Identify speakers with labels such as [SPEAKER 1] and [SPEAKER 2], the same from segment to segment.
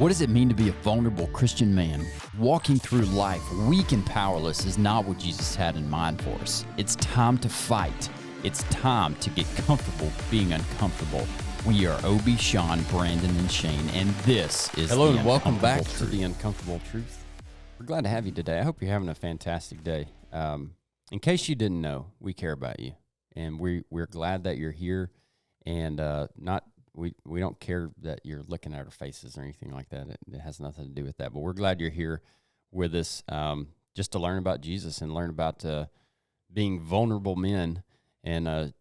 [SPEAKER 1] What does it mean to be a vulnerable Christian man? Walking through life weak and powerless is not what Jesus had in mind for us. It's time to fight. It's time to get comfortable being uncomfortable. We are Obi, Sean, Brandon, and Shane, and this is
[SPEAKER 2] Hello
[SPEAKER 1] The
[SPEAKER 2] and welcome back
[SPEAKER 1] Uncomfortable
[SPEAKER 2] to The Uncomfortable Truth. We're glad to have you today. I hope you're having a fantastic day. In case you didn't know, we care about you, and we're glad that you're here, and we don't care that you're looking at our faces or anything like that. It has nothing to do with that, but we're glad you're here with us just to learn about Jesus and learn about being vulnerable men. And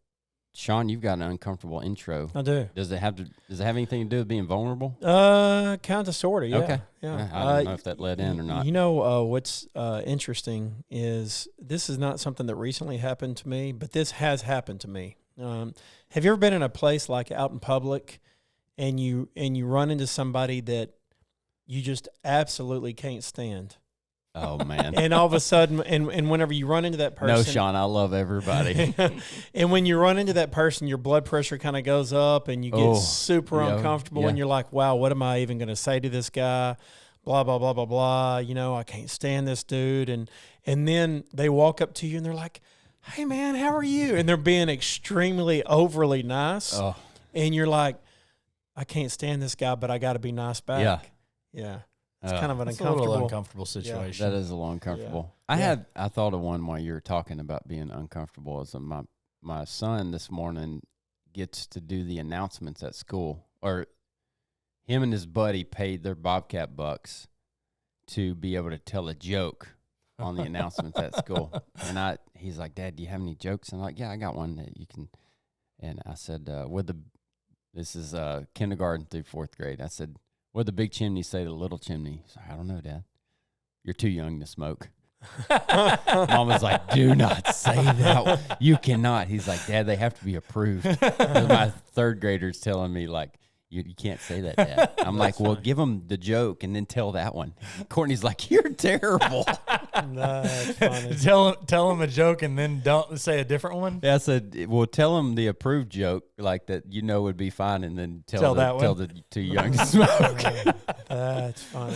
[SPEAKER 2] Sean, you've got an uncomfortable intro.
[SPEAKER 3] I do.
[SPEAKER 2] Does it have anything to do with being vulnerable?
[SPEAKER 3] Kind of, sort of, yeah.
[SPEAKER 2] Okay.
[SPEAKER 3] Yeah.
[SPEAKER 2] I don't know if that led in or not.
[SPEAKER 3] You know, what's interesting is this is not something that recently happened to me, but this has happened to me. Have you ever been in a place like out in public and you run into somebody that you just absolutely can't stand?
[SPEAKER 2] Oh, man.
[SPEAKER 3] And all of a sudden, and whenever you run into that person.
[SPEAKER 2] No, Sean, I love everybody.
[SPEAKER 3] And when you run into that person, your blood pressure kind of goes up and you get super uncomfortable and you're like, wow, what am I even going to say to this guy? Blah, blah, blah, blah, blah. You know, I can't stand this dude. And then they walk up to you and they're like, hey, man, how are you? And they're being extremely overly nice.
[SPEAKER 2] Oh.
[SPEAKER 3] And you're like, I can't stand this guy, but I got to be nice back.
[SPEAKER 2] Yeah.
[SPEAKER 3] Yeah. It's kind of an
[SPEAKER 4] It's
[SPEAKER 3] uncomfortable.
[SPEAKER 4] a little uncomfortable situation.
[SPEAKER 2] That is a little uncomfortable. I thought of one while you were talking about being uncomfortable. Is my son this morning gets to do the announcements at school, or him and his buddy paid their Bobcat bucks to be able to tell a joke on the announcements at school. And he's like, Dad, do you have any jokes? And I'm like, yeah, I got one that you can. And I said, this is kindergarten through fourth grade. I said, what'd the big chimney say to the little chimney? He's like, I don't know, Dad. You're too young to smoke. Mom was like, do not say that. You cannot. He's like, Dad, they have to be approved. My third grader's telling me, like, you can't say that, Dad. I'm like, well, give them the joke and then tell that one. Courtney's like, you're terrible.
[SPEAKER 3] That's funny.
[SPEAKER 4] Tell him a joke and then don't say a different one.
[SPEAKER 2] Yeah, I said, well, tell him the approved joke, like that would be fine, and then tell the too young to smoke.
[SPEAKER 3] That's funny.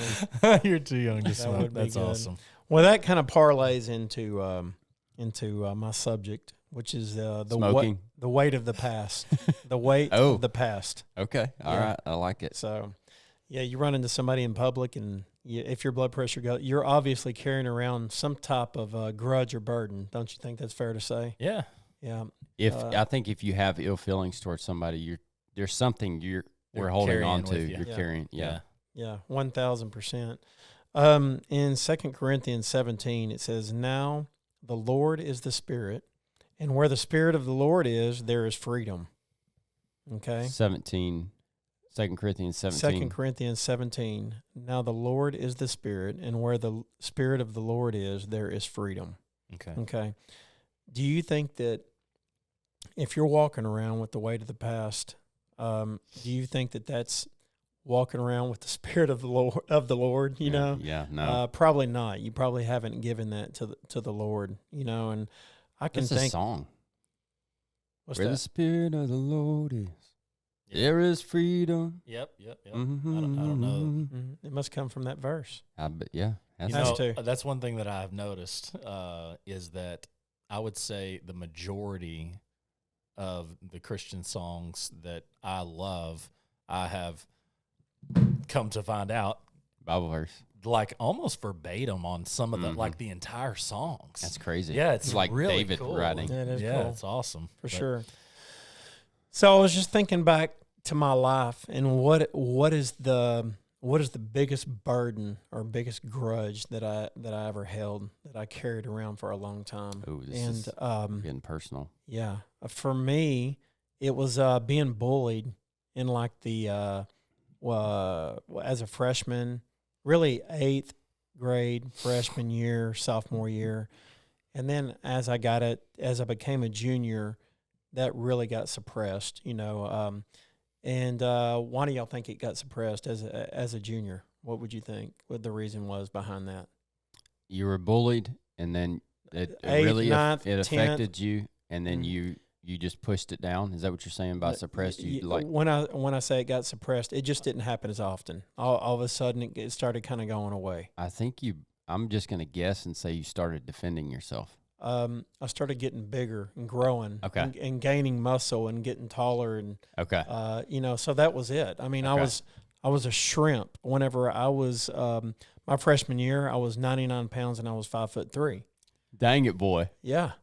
[SPEAKER 4] You're too young to smoke.
[SPEAKER 3] would be
[SPEAKER 4] That's
[SPEAKER 3] good.
[SPEAKER 4] awesome.
[SPEAKER 3] Well, that kind of parlays into my subject, which is
[SPEAKER 2] Smoking.
[SPEAKER 3] the weight of the past, the weight
[SPEAKER 2] Oh.
[SPEAKER 3] of the past.
[SPEAKER 2] Okay, all right, I like it.
[SPEAKER 3] So, yeah, you run into somebody in public, and if your blood pressure goes, you're obviously carrying around some type of grudge or burden. Don't you think that's fair to say?
[SPEAKER 4] Yeah.
[SPEAKER 3] Yeah.
[SPEAKER 2] I think if you have ill feelings towards somebody, there's something we're holding on to.
[SPEAKER 4] with you.
[SPEAKER 2] You're carrying, yeah.
[SPEAKER 3] Yeah, 1,000%. In 2 Corinthians 17, it says, now the Lord is the Spirit, and where the Spirit of the Lord is, there is freedom. Okay?
[SPEAKER 2] 2 Corinthians 17.
[SPEAKER 3] 2 Corinthians 17, now the Lord is the Spirit, and where the Spirit of the Lord is, there is freedom.
[SPEAKER 4] Okay.
[SPEAKER 3] Okay? Do you think that if you're walking around with the weight of the past, do you think that that's walking around with the Spirit of the Lord, you know?
[SPEAKER 2] Yeah, no.
[SPEAKER 3] Probably not. You probably haven't given that to the Lord, you know, and I can
[SPEAKER 2] It's
[SPEAKER 3] think.
[SPEAKER 2] a song.
[SPEAKER 3] What's
[SPEAKER 2] Where
[SPEAKER 3] that?
[SPEAKER 2] the Spirit of the Lord is, there is freedom.
[SPEAKER 4] Yep.
[SPEAKER 2] Mm-hmm.
[SPEAKER 4] I don't know.
[SPEAKER 3] Mhm. It must come from that verse.
[SPEAKER 2] Yeah.
[SPEAKER 4] You
[SPEAKER 3] Has
[SPEAKER 4] know,
[SPEAKER 3] to.
[SPEAKER 4] that's one thing that I've noticed is that I would say the majority of the Christian songs that I love, I have come to find out,
[SPEAKER 2] Bible verse.
[SPEAKER 4] like almost verbatim on some of the the entire songs.
[SPEAKER 2] That's crazy.
[SPEAKER 4] Yeah, it's
[SPEAKER 2] like
[SPEAKER 4] really
[SPEAKER 2] David
[SPEAKER 4] cool.
[SPEAKER 2] writing.
[SPEAKER 3] Yeah, it is
[SPEAKER 4] Yeah,
[SPEAKER 3] cool.
[SPEAKER 4] it's awesome
[SPEAKER 3] For sure. So I was just thinking back to my life and what is the biggest burden or biggest grudge that I ever held, that I carried around for a long time.
[SPEAKER 2] Oh, this is getting personal.
[SPEAKER 3] Yeah, for me, it was being bullied in like the as a freshman, really 8th grade, freshman year, sophomore year, and then as I became a junior, that really got suppressed. You know, and why do y'all think it got suppressed as a junior? What would you think? What the reason was behind that?
[SPEAKER 2] You were bullied, and then it
[SPEAKER 3] Eighth,
[SPEAKER 2] really
[SPEAKER 3] ninth,
[SPEAKER 2] it
[SPEAKER 3] 10th.
[SPEAKER 2] affected you, and then you you just pushed it down? Is that what you're saying by suppressed? You like
[SPEAKER 3] when I say it got suppressed, it just didn't happen as often. All of a sudden, it started kind of going away.
[SPEAKER 2] I think you. I'm just gonna guess and say you started defending yourself.
[SPEAKER 3] I started getting bigger and growing,
[SPEAKER 2] Okay.
[SPEAKER 3] and gaining muscle and getting taller, and
[SPEAKER 2] Okay.
[SPEAKER 3] so that was it. I mean,
[SPEAKER 2] Okay.
[SPEAKER 3] I was a shrimp whenever I was my freshman year. I was 99 pounds and I was 5'3".
[SPEAKER 2] Dang it, boy.
[SPEAKER 3] Yeah,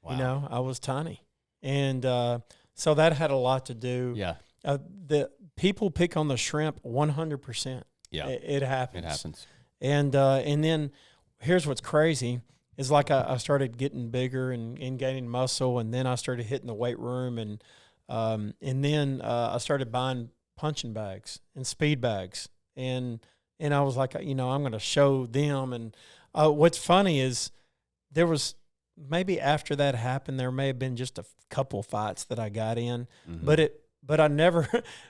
[SPEAKER 4] Wow.
[SPEAKER 3] I was tiny, and so that had a lot to do.
[SPEAKER 2] Yeah.
[SPEAKER 3] The people pick on the shrimp 100%.
[SPEAKER 2] Yeah.
[SPEAKER 3] It happens.
[SPEAKER 2] It happens.
[SPEAKER 3] And then here's what's crazy is like I started getting bigger and gaining muscle, and then I started hitting the weight room, and then I started buying punching bags and speed bags, and I was like, I'm going to show them. And what's funny is there was maybe after that happened, there may have been just a couple fights that I got in,
[SPEAKER 2] Mhm.
[SPEAKER 3] but I never,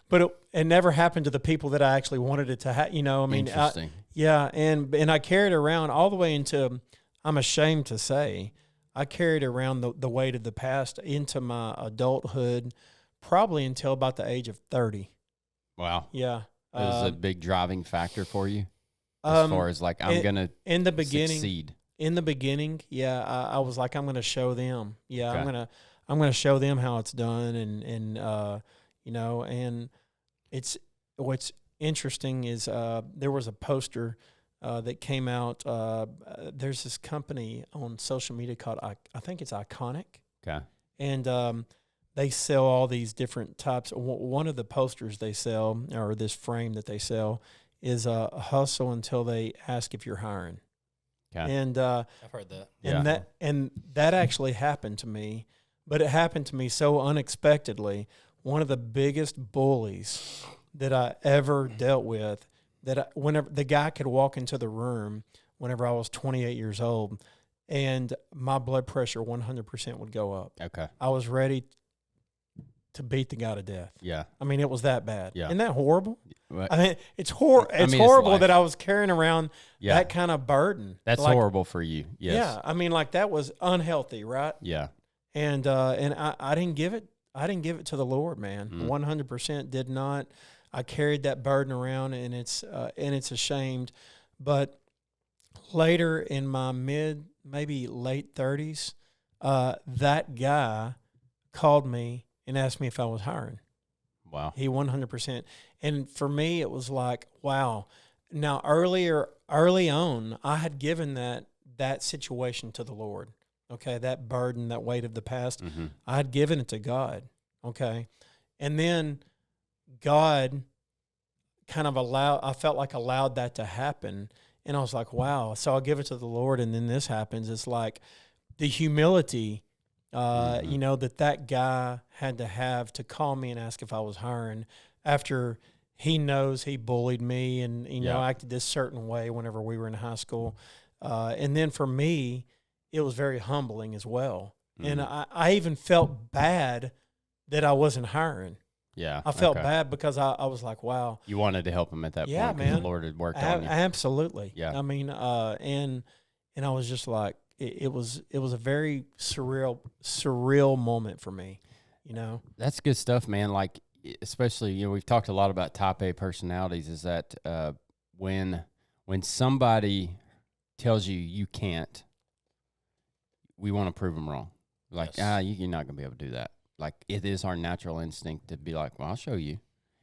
[SPEAKER 3] but it never happened to the people that I actually wanted it to happen.
[SPEAKER 2] Interesting.
[SPEAKER 3] Yeah, and I carried around all the way into, I'm ashamed to say, I carried around the weight of the past into my adulthood, probably until about the age of 30.
[SPEAKER 2] Wow.
[SPEAKER 3] Yeah.
[SPEAKER 2] It was a big driving factor for you as far as like I'm gonna
[SPEAKER 3] in the beginning,
[SPEAKER 2] succeed.
[SPEAKER 3] in the beginning, yeah, I was like, I'm going to show them. Yeah,
[SPEAKER 2] Okay.
[SPEAKER 3] I'm gonna show them how it's done, and and it's what's interesting is there was a poster that came out. There's this company on social media called I think it's Iconic,
[SPEAKER 2] Okay.
[SPEAKER 3] and they sell all these different types. One of the posters they sell, or this frame that they sell, is hustle until they ask if you're hiring.
[SPEAKER 2] Okay.
[SPEAKER 3] And
[SPEAKER 4] I've heard that.
[SPEAKER 2] Yeah.
[SPEAKER 3] and that actually happened to me, but it happened to me so unexpectedly. One of the biggest bullies that I ever dealt with, whenever the guy could walk into the room whenever I was 28 years old, and my blood pressure 100% would go up.
[SPEAKER 2] Okay.
[SPEAKER 3] I was ready to beat the guy to death.
[SPEAKER 2] Yeah.
[SPEAKER 3] I mean, it was that bad.
[SPEAKER 2] Yeah.
[SPEAKER 3] Isn't that horrible?
[SPEAKER 2] Well,
[SPEAKER 3] I mean, it's
[SPEAKER 2] I mean, it's
[SPEAKER 3] horrible
[SPEAKER 2] life.
[SPEAKER 3] that I was carrying around
[SPEAKER 2] yeah.
[SPEAKER 3] that kind of burden.
[SPEAKER 2] That's
[SPEAKER 3] Like,
[SPEAKER 2] horrible for you. Yes.
[SPEAKER 3] Yeah, I mean, like that was unhealthy, right?
[SPEAKER 2] Yeah.
[SPEAKER 3] And I didn't give it. I didn't give it to the Lord, man. 100% did not. I carried that burden around, and it's ashamed. But later in my maybe late 30s, that guy called me and asked me if I was hiring.
[SPEAKER 2] Wow.
[SPEAKER 3] He 100%. And for me, it was like, wow. Now, early on, I had given that situation to the Lord. Okay, that burden, that weight of the past,
[SPEAKER 2] Mm-hmm.
[SPEAKER 3] I had given it to God. Okay, and then God kind of allowed that to happen, and I was like, wow. So I'll give it to the Lord, and then this happens. It's like the humility, that guy had to have to call me and ask if I was hiring after he knows he bullied me and acted this certain way whenever we were in high school, and then for me, it was very humbling as well. And I even felt bad that I wasn't hiring.
[SPEAKER 2] Yeah.
[SPEAKER 3] I felt
[SPEAKER 2] okay.
[SPEAKER 3] bad because I was like, wow.
[SPEAKER 2] You wanted to help him at that
[SPEAKER 3] Yeah,
[SPEAKER 2] point because
[SPEAKER 3] man.
[SPEAKER 2] the Lord had worked on you.
[SPEAKER 3] Absolutely.
[SPEAKER 2] Yeah.
[SPEAKER 3] I mean, and I was just like, it was a very surreal moment for me,
[SPEAKER 2] That's good stuff, man. Like, especially, we've talked a lot about type A personalities, is that when somebody tells you you can't, we want to prove them wrong. Like,
[SPEAKER 4] Yes.
[SPEAKER 2] you're not going to be able to do that. Like, it is our natural instinct to be like, well, I'll show you.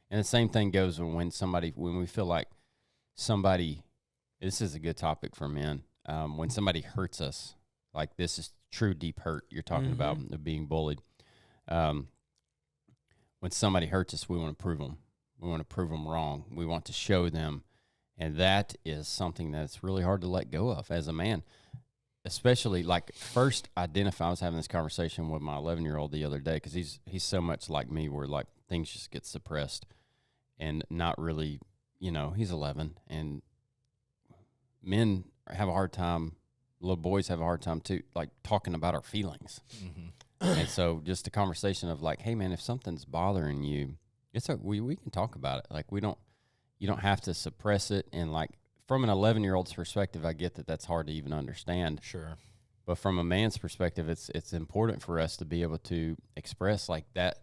[SPEAKER 2] And the same thing goes when we feel like somebody, this is a good topic for men, when somebody hurts us, like this is true deep hurt you're talking about, of being bullied. When somebody hurts us, we want to prove them. We want to prove them wrong. We want to show them. And that is something that's really hard to let go of as a man. Especially, like, first identify. I was having this conversation with my 11-year-old the other day because he's so much like me where, like, things just get suppressed and not really, he's 11. And men have a hard time, little boys have a hard time, too, like, talking about our feelings.
[SPEAKER 4] Mm-hmm.
[SPEAKER 2] And so just a conversation of, like, hey, man, if something's bothering you, we can talk about it. Like, you don't have to suppress it. And, like, from an 11-year-old's perspective, I get that that's hard to even understand.
[SPEAKER 4] Sure.
[SPEAKER 2] But from a man's perspective, it's important for us to be able to express like that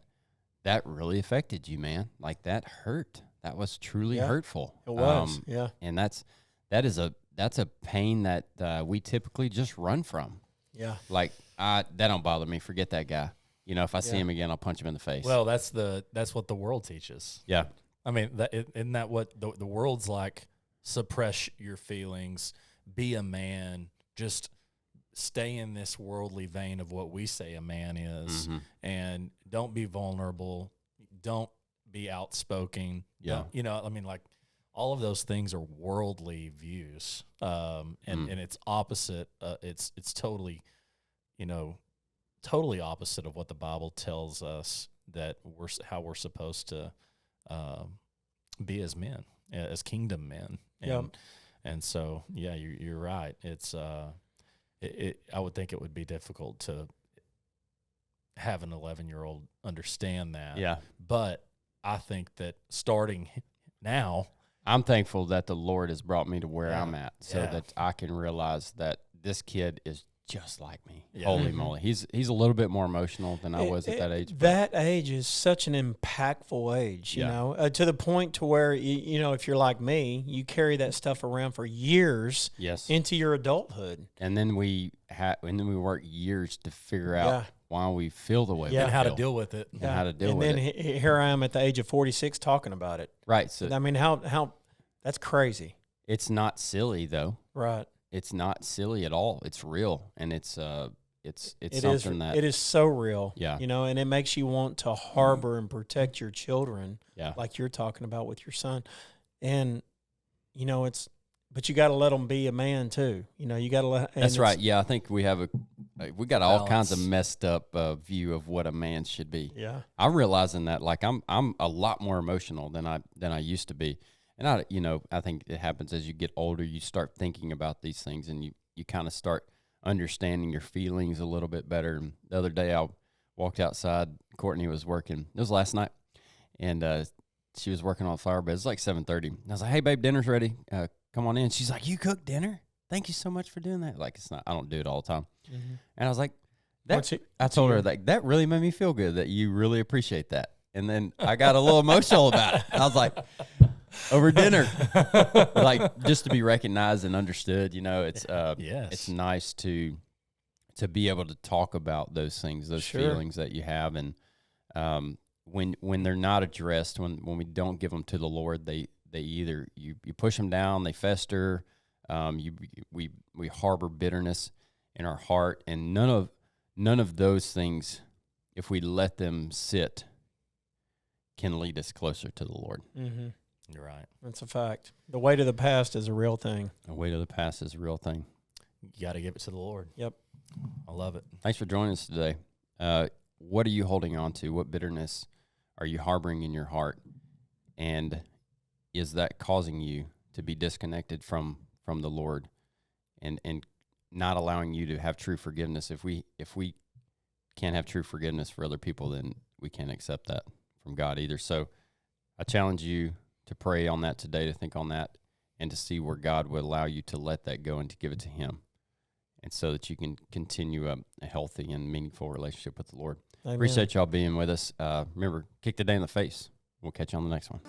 [SPEAKER 2] really affected you, man. Like that hurt. That was truly
[SPEAKER 3] Yeah.
[SPEAKER 2] hurtful.
[SPEAKER 3] It was. Yeah.
[SPEAKER 2] And that's a pain that we typically just run from.
[SPEAKER 3] Yeah.
[SPEAKER 2] Like that don't bother me. Forget that guy. You know, if I see
[SPEAKER 3] Yeah.
[SPEAKER 2] him again, I'll punch him in the face.
[SPEAKER 4] Well, that's what the world teaches.
[SPEAKER 2] yeah.
[SPEAKER 4] I mean, isn't that what the world's like? Suppress your feelings, be a man, just stay in this worldly vein of what we say a man is,
[SPEAKER 2] Mhm.
[SPEAKER 4] and don't be vulnerable, don't be outspoken.
[SPEAKER 2] Yeah.
[SPEAKER 4] You know, I mean, like all of those things are worldly views, and it's opposite. It's totally, totally opposite of what the Bible tells us that how we're supposed to be as men, as kingdom men. And so, yeah, you're right. It's I would think it would be difficult to have an 11-year-old understand that.
[SPEAKER 2] Yeah.
[SPEAKER 4] But I think that starting now,
[SPEAKER 2] I'm thankful that the Lord has brought me to where
[SPEAKER 4] Yeah.
[SPEAKER 2] I'm at so
[SPEAKER 4] Yeah.
[SPEAKER 2] that I can realize that this kid is just like me.
[SPEAKER 4] Yeah.
[SPEAKER 2] Holy
[SPEAKER 3] Mhm.
[SPEAKER 2] moly. He's a little bit more emotional than I was at that age. but-
[SPEAKER 3] That age is such an impactful age, you
[SPEAKER 2] Yeah.
[SPEAKER 3] know, to the point to where, you know, if you're like me, you carry that stuff around for years
[SPEAKER 2] Yes.
[SPEAKER 3] into your adulthood.
[SPEAKER 2] And then we work years to figure out
[SPEAKER 3] Yeah.
[SPEAKER 2] why we feel the way
[SPEAKER 3] Yeah.
[SPEAKER 2] we
[SPEAKER 4] and how to
[SPEAKER 2] feel.
[SPEAKER 4] deal with it.
[SPEAKER 2] And how to deal
[SPEAKER 3] and
[SPEAKER 2] with
[SPEAKER 3] then
[SPEAKER 2] it.
[SPEAKER 3] here I am at the age of 46 talking about it.
[SPEAKER 2] Right. So
[SPEAKER 3] I mean, how that's crazy.
[SPEAKER 2] it's not silly though.
[SPEAKER 3] Right.
[SPEAKER 2] It's not silly at all. It's real, and it's
[SPEAKER 3] It
[SPEAKER 2] something
[SPEAKER 3] is,
[SPEAKER 2] that
[SPEAKER 3] it is so real.
[SPEAKER 2] Yeah.
[SPEAKER 3] You know, and it makes you want to harbor and protect your children
[SPEAKER 2] yeah.
[SPEAKER 3] like you're talking about with your son. And, you know, but you got to let them be a man too. You know, you got to let. and
[SPEAKER 2] That's
[SPEAKER 3] it's-
[SPEAKER 2] right. Yeah, I think we got all kinds of
[SPEAKER 4] Balance.
[SPEAKER 2] messed up view of what a man should be.
[SPEAKER 3] Yeah.
[SPEAKER 2] I'm realizing that like I'm a lot more emotional than I used to be. And I think it happens as you get older, you start thinking about these things and you kind of start understanding your feelings a little bit better. And the other day I walked outside, Courtney was working. It was last night. And she was working on a flower bed. It was like 7:30. And I was like, "Hey babe, dinner's ready. Come on in." She's like, "You cooked dinner? Thank you so much for doing that." Like I don't do it all the time.
[SPEAKER 3] Mhm.
[SPEAKER 2] And I was like,
[SPEAKER 3] What's it-
[SPEAKER 2] I told her that really made me feel good that you really appreciate that. And then I got a little emotional about it. I was like, over dinner, like just to be recognized and understood, it's
[SPEAKER 4] Yes.
[SPEAKER 2] it's nice to be able to talk about those things, those
[SPEAKER 3] Sure.
[SPEAKER 2] feelings that you have. And when they're not addressed, when we don't give them to the Lord, they either you push them down, they fester, we harbor bitterness in our heart, and none of those things, if we let them sit, can lead us closer to the Lord.
[SPEAKER 3] Mhm.
[SPEAKER 4] You're right.
[SPEAKER 3] That's a fact. The weight of the past is a real thing.
[SPEAKER 2] The weight of the past is a real thing.
[SPEAKER 4] You got to give it to the Lord.
[SPEAKER 3] Yep.
[SPEAKER 4] I love it.
[SPEAKER 2] Thanks for joining us today. What are you holding on to? What bitterness are you harboring in your heart? And is that causing you to be disconnected from the Lord and not allowing you to have true forgiveness? If we can't have true forgiveness for other people, then we can't accept that from God either. So I challenge you to pray on that today, to think on that, and to see where God would allow you to let that go and to give it to Him, and so that you can continue a healthy and meaningful relationship with the Lord.
[SPEAKER 3] Amen.
[SPEAKER 2] Appreciate y'all being with us. Remember, kick the day in the face. We'll catch you on the next one.